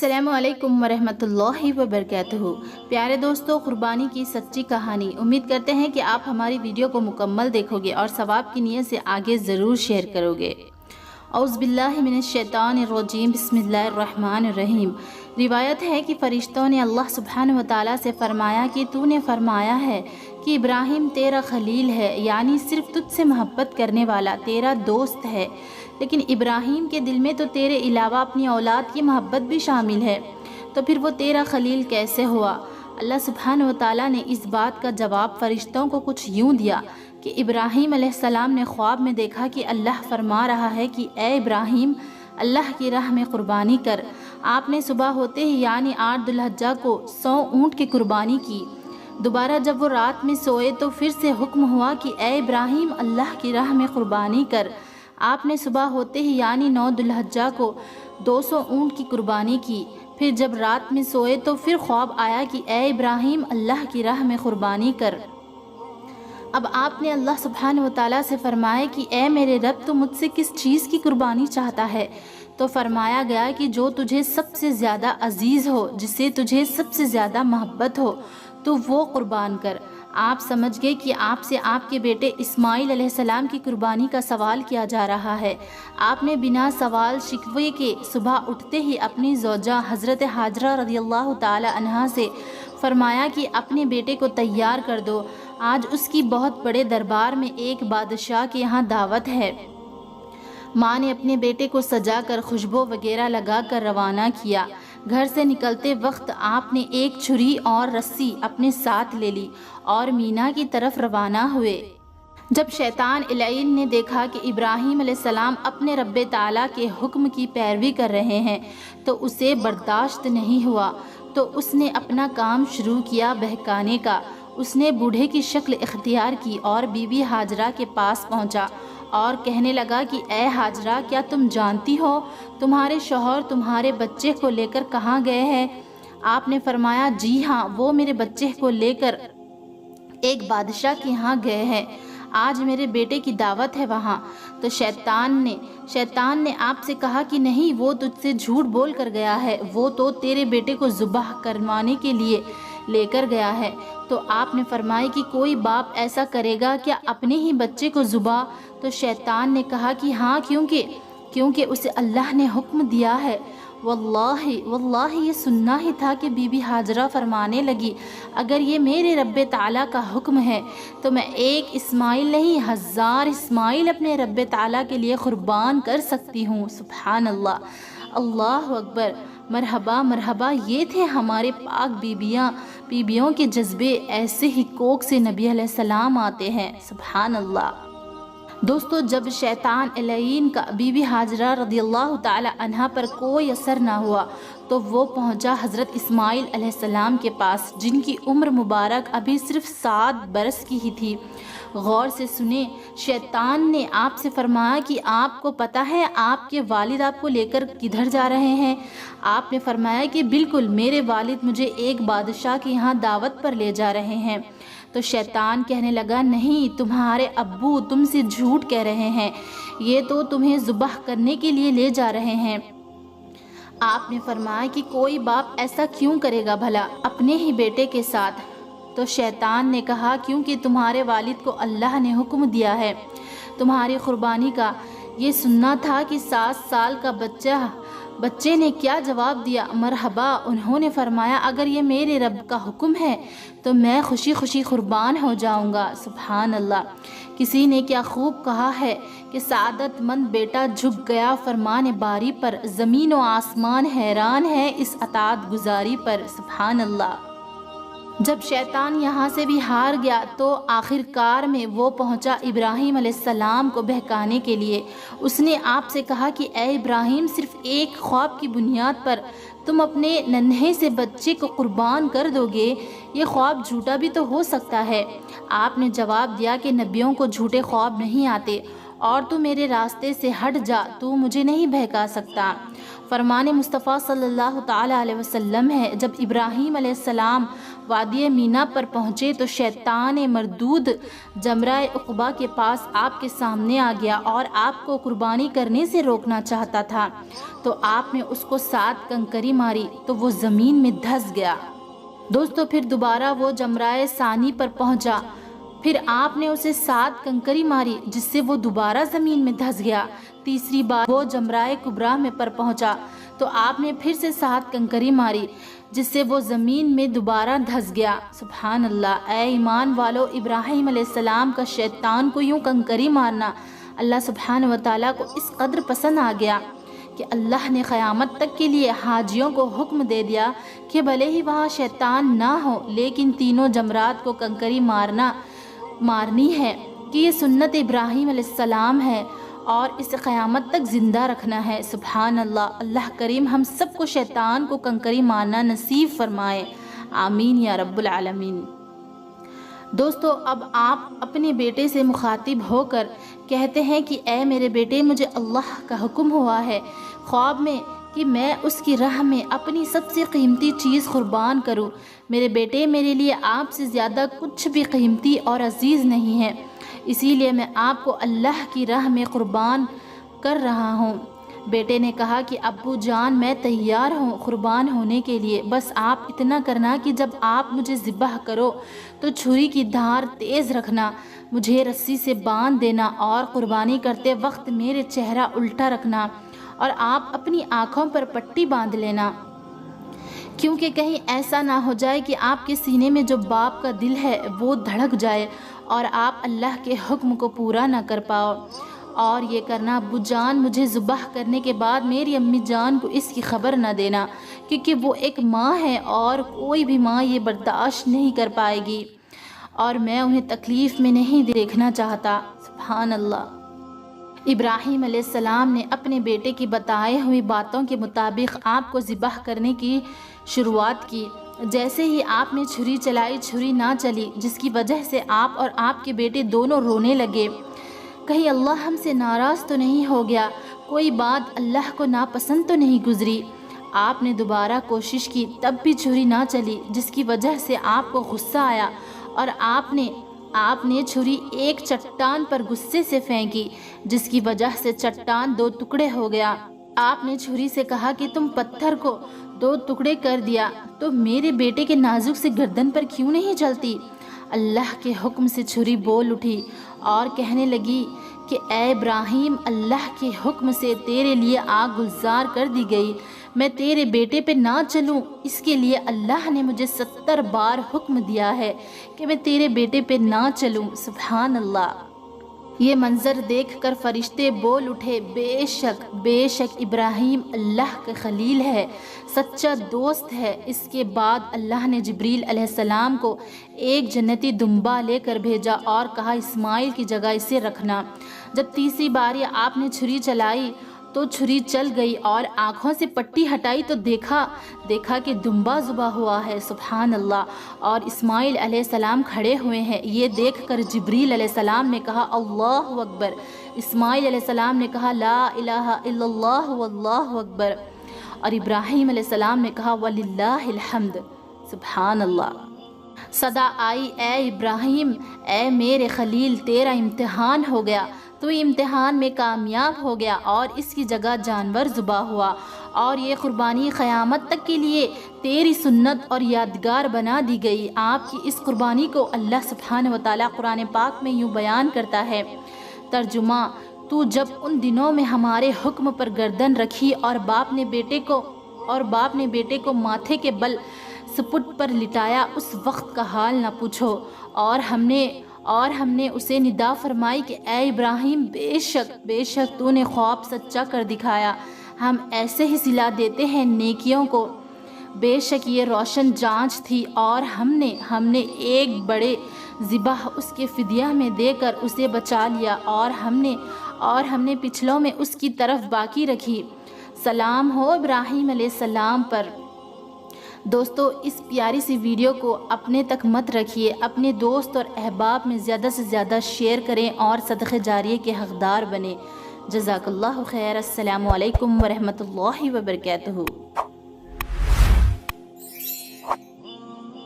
अस्सलामु अलैकुम वरहमतुल्लाहि वबरकातुहू। प्यारे दोस्तों, कुर्बानी की सच्ची कहानी। उम्मीद करते हैं कि आप हमारी वीडियो को मुकम्मल देखोगे और सवाब की नीयत से आगे ज़रूर शेयर करोगे। औज़ बिल्लाहि मिनश शैतानिर रजीम, बिस्मिल्लाहिर रहमानिर रहीम। रिवायत है कि फ़रिश्तों ने अल्लाह सुब्हानहु व तआला से फ़रमाया कि तूने फ़रमाया है कि इब्राहीम तेरा खलील है, यानी सिर्फ़ तुझसे मोहब्बत करने वाला तेरा दोस्त है। लेकिन इब्राहीम के दिल में तो तेरे अलावा अपनी औलाद की मोहब्बत भी शामिल है, तो फिर वो तेरा खलील कैसे हुआ? अल्लाह सुब्हानहु व तआला ने इस बात का जवाब फ़रिश्तों को कुछ यूँ दिया कि इब्राहीम अलैहिस्सलाम ने ख्वाब में देखा कि अल्लाह फरमा रहा है कि ए इब्राहीम, अल्लाह की राह में क़ुरबानी कर। आपने सुबह होते ही यानी 8 दुल्हज्जा को 100 ऊँट की कुर्बानी की। दोबारा जब वो रात में सोए तो फिर से हुक्म हुआ कि ए इब्राहीम, अल्लाह की राह में क़ुरबानी कर। आपने सुबह होते ही यानी 9 दुल्हज्जा को 200 ऊँट की कुर्बानी की। फिर जब रात में सोए तो फिर ख्वाब आया कि ए इब्राहीम, अल्लाह की राह में क़ुरबानी कर। अब आपने अल्लाह सुब्हानहु व तआला से फरमाया कि ए मेरे रब, तो मुझसे किस चीज़ की कुर्बानी चाहता है? तो फरमाया गया कि जो तुझे सबसे ज़्यादा अजीज़ हो, जिससे तुझे सबसे ज़्यादा मोहब्बत हो, तो वो कुर्बान कर। आप समझ गए कि आपसे आपके बेटे इस्माइल अलैहिस्सलाम की कुर्बानी का सवाल किया जा रहा है। आपने बिना सवाल शिकवे के सुबह उठते ही अपनी ज़ौजा हज़रत हाजरा रज़ियल्लाहु ताला अन्हा से फरमाया कि अपने बेटे को तैयार कर दो, आज उसकी बहुत बड़े दरबार में एक बादशाह के यहाँ दावत है। माँ ने अपने बेटे को सजा कर खुशबू वगैरह लगा कर रवाना किया। घर से निकलते वक्त आपने एक छुरी और रस्सी अपने साथ ले ली और मीना की तरफ रवाना हुए। जब शैतान इलाइन ने देखा कि इब्राहीम अलैहिस्सलाम अपने रब्बे ताला के हुक्म की पैरवी कर रहे हैं तो उसे बर्दाश्त नहीं हुआ, तो उसने अपना काम शुरू किया बहकाने का। उसने बूढ़े की शक्ल इख्तियार की और बीबी हाजरा के पास पहुंचा और कहने लगा कि ए हाजरा, क्या तुम जानती हो तुम्हारे शौहर तुम्हारे बच्चे को लेकर कहाँ गए हैं? आपने फरमाया, जी हाँ, वो मेरे बच्चे को लेकर एक बादशाह के यहाँ गए हैं, आज मेरे बेटे की दावत है वहाँ। तो शैतान ने आपसे कहा कि नहीं, वो तुझसे झूठ बोल कर गया है, वो तो तेरे बेटे को ज़ुबाह करवाने के लिए लेकर गया है। तो आपने फरमाया कि कोई बाप ऐसा करेगा क्या, अपने ही बच्चे को ज़ुबाह? तो शैतान ने कहा कि हाँ, क्योंकि उसे अल्लाह ने हुक्म दिया है। वल्लाही ये सुनना ही था कि बीबी हाजरा फरमाने लगी, अगर ये मेरे रब्बे ताला का हुक्म है तो मैं एक इस्माइल नहीं 1000 इस्माइल अपने रब्बे ताला के लिए कुर्बान कर सकती हूँ। सुभान अल्लाह, अल्लाह अकबर, मरहबा मरहबा। ये थे हमारे पाक बीबियों के जज्बे। ऐसे ही कोख से नबी अलैहिस्सलाम आते हैं। सुभान अल्लाह। दोस्तों, जब शैतान इलाइन का बीबी हाजरा रज़ियल्लाहु ताला अन्हा पर कोई असर ना हुआ तो वो पहुंचा हज़रत इस्माइल अलैहिस्सलाम के पास, जिनकी उम्र मुबारक अभी सिर्फ 7 बरस की ही थी। गौर से सुने, शैतान ने आपसे फरमाया कि आपको पता है आपके वालिद आपको लेकर किधर जा रहे हैं? आपने फरमाया कि बिल्कुल, मेरे वालिद मुझे एक बादशाह के यहाँ दावत पर ले जा रहे हैं। तो शैतान कहने लगा, नहीं, तुम्हारे अब्बू तुमसे झूठ कह रहे हैं, ये तो तुम्हें ज़ुबाह करने के लिए ले जा रहे हैं। आपने फरमाया कि कोई बाप ऐसा क्यों करेगा भला अपने ही बेटे के साथ? तो शैतान ने कहा, क्योंकि तुम्हारे वालिद को अल्लाह ने हुक्म दिया है तुम्हारी कुर्बानी का। ये सुनना था कि 7 साल का बच्चे ने क्या जवाब दिया? मरहबा। उन्होंने फरमाया, अगर ये मेरे रब का हुक्म है तो मैं खुशी खुशी कुर्बान हो जाऊंगा। सुभान अल्लाह। किसी ने क्या खूब कहा है कि सादतमंद बेटा झुक गया फरमान बारी पर, ज़मीन व आसमान हैरान है इस अतात गुजारी पर। सुभान अल्लाह। जब शैतान यहाँ से भी हार गया तो आखिरकार में वो पहुँचा इब्राहीम अलैहिस्सलाम को बहकाने के लिए। उसने आपसे कहा कि ए इब्राहीम, सिर्फ़ एक ख्वाब की बुनियाद पर तुम अपने नन्हे से बच्चे को कुर्बान कर दोगे? ये ख्वाब झूठा भी तो हो सकता है। आपने जवाब दिया कि नबियों को झूठे ख्वाब नहीं आते اور تو میرے راستے سے ہٹ جا، تو مجھے نہیں بہکا سکتا۔ فرمان مصطفیٰ صلی اللہ تعالیٰ علیہ وسلم ہے، جب ابراہیم علیہ السلام وادی مینا پر پہنچے تو شیطان مردود جمرہ عقبہ کے پاس آپ کے سامنے آ گیا اور آپ کو قربانی کرنے سے روکنا چاہتا تھا، تو آپ نے اس کو 7 کنکری ماری تو وہ زمین میں دھس گیا۔ دوستو پھر دوبارہ وہ جمرہ ثانی پر پہنچا، پھر آپ نے اسے 7 کنکری ماری جس سے وہ دوبارہ زمین میں دھس گیا۔ تیسری بار وہ جمرہ کبریٰ میں پر پہنچا تو آپ نے پھر سے 7 کنکری ماری جس سے وہ زمین میں دوبارہ دھس گیا۔ سبحان اللہ! اے ایمان والو، ابراہیم علیہ السلام کا شیطان کو یوں کنکری مارنا اللہ سبحانہ وتعالیٰ کو اس قدر پسند آ گیا کہ اللہ نے قیامت تک کے لیے حاجیوں کو حکم دے دیا کہ بھلے ہی وہاں شیطان نہ ہو لیکن تینوں جمرات کو کنکری مارنی ہے، کہ یہ سنت ابراہیم علیہ السلام ہے اور اسے قیامت تک زندہ رکھنا ہے۔ سبحان اللہ! اللہ کریم ہم سب کو شیطان کو کنکری مارنا نصیب فرمائے، آمین یا رب العالمین۔ دوستو اب آپ اپنے بیٹے سے مخاطب ہو کر کہتے ہیں کہ اے میرے بیٹے، مجھے اللہ کا حکم ہوا ہے خواب میں کہ میں اس کی راہ میں اپنی سب سے قیمتی چیز قربان کروں۔ میرے بیٹے، میرے لیے آپ سے زیادہ کچھ بھی قیمتی اور عزیز نہیں ہے، اسی لیے میں آپ کو اللہ کی راہ میں قربان کر رہا ہوں۔ بیٹے نے کہا کہ ابو جان، میں تیار ہوں قربان ہونے کے لیے، بس آپ اتنا کرنا کہ جب آپ مجھے ذبح کرو تو چھری کی دھار تیز رکھنا، مجھے رسی سے باندھ دینا اور قربانی کرتے وقت میرے چہرہ الٹا رکھنا، اور آپ اپنی آنکھوں پر پٹی باندھ لینا، کیونکہ کہیں ایسا نہ ہو جائے کہ آپ کے سینے میں جو باپ کا دل ہے وہ دھڑک جائے اور آپ اللہ کے حکم کو پورا نہ کر پاؤ۔ اور یہ کرنا ابو جان، مجھے ذبح کرنے کے بعد میری امی جان کو اس کی خبر نہ دینا، کیونکہ وہ ایک ماں ہے اور کوئی بھی ماں یہ برداشت نہیں کر پائے گی اور میں انہیں تکلیف میں نہیں دیکھنا چاہتا۔ سبحان اللہ! ابراہیم علیہ السلام نے اپنے بیٹے کی بتائے ہوئی باتوں کے مطابق آپ کو ذبح کرنے کی شروعات کی۔ جیسے ہی آپ نے چھری چلائی، چھری نہ چلی، جس کی وجہ سے آپ اور آپ کے بیٹے دونوں رونے لگے، کہیں اللہ ہم سے ناراض تو نہیں ہو گیا، کوئی بات اللہ کو ناپسند تو نہیں گزری۔ آپ نے دوبارہ کوشش کی، تب بھی چھری نہ چلی، جس کی وجہ سے آپ کو غصہ آیا اور آپ نے چھری ایک چٹان پر غصے سے پھینکی، جس کی وجہ سے چٹان 2 ٹکڑے ہو گیا۔ آپ نے چھری سے کہا کہ تم پتھر کو 2 ٹکڑے کر دیا تو میرے بیٹے کے نازک سے گردن پر کیوں نہیں چلتی؟ اللہ کے حکم سے چھری بول اٹھی اور کہنے لگی کہ اے ابراہیم، اللہ کے حکم سے تیرے لیے آگ گلزار کر دی گئی، میں تیرے بیٹے پہ نہ چلوں اس کے لیے اللہ نے مجھے 70 بار حکم دیا ہے کہ میں تیرے بیٹے پہ نہ چلوں۔ سبحان اللہ! یہ منظر دیکھ کر فرشتے بول اٹھے، بے شک ابراہیم اللہ کا خلیل ہے، سچا دوست ہے۔ اس کے بعد اللہ نے جبریل علیہ السلام کو ایک جنتی دمبا لے کر بھیجا اور کہا اسماعیل کی جگہ اسے رکھنا۔ جب تیسری بار آپ نے چھری چلائی تو چھری چل گئی اور آنکھوں سے پٹی ہٹائی تو دیکھا کہ دمبا ذبح ہوا ہے۔ سبحان اللہ! اور اسماعیل علیہ السلام کھڑے ہوئے ہیں۔ یہ دیکھ کر جبریل علیہ السلام نے کہا اللہ اکبر۔ اسماعیل علیہ السلام نے کہا لا الہ الا اللہ واللہ اکبر، اور ابراہیم علیہ السلام نے کہا وللہ الحمد۔ سبحان اللہ! صدا آئی، اے ابراہیم، اے میرے خلیل، تیرا امتحان ہو گیا، تو امتحان میں کامیاب ہو گیا اور اس کی جگہ جانور ذبح ہوا، اور یہ قربانی قیامت تک کے لیے تیری سنت اور یادگار بنا دی گئی۔ آپ کی اس قربانی کو اللہ سبحانہ وتعالیٰ قرآن پاک میں یوں بیان کرتا ہے، ترجمہ: تو جب ان دنوں میں ہمارے حکم پر گردن رکھی اور باپ نے بیٹے کو ماتھے کے بل سپٹ پر لٹایا، اس وقت کا حال نہ پوچھو، اور ہم نے اسے ندا فرمائی کہ اے ابراہیم، بے شک تو نے خواب سچا کر دکھایا، ہم ایسے ہی صلہ دیتے ہیں نیکیوں کو۔ بے شک یہ روشن جانچ تھی، اور ہم نے ایک بڑے ذبح اس کے فدیہ میں دے کر اسے بچا لیا، اور ہم نے پچھلوں میں اس کی طرف باقی رکھی۔ سلام ہو ابراہیم علیہ السلام پر۔ دوستو اس پیاری سی ویڈیو کو اپنے تک مت رکھیے، اپنے دوست اور احباب میں زیادہ سے زیادہ شیئر کریں اور صدقہ جاریہ کے حقدار بنیں۔ جزاک اللہ خیر۔ السلام علیکم ورحمۃ اللہ وبرکاتہ۔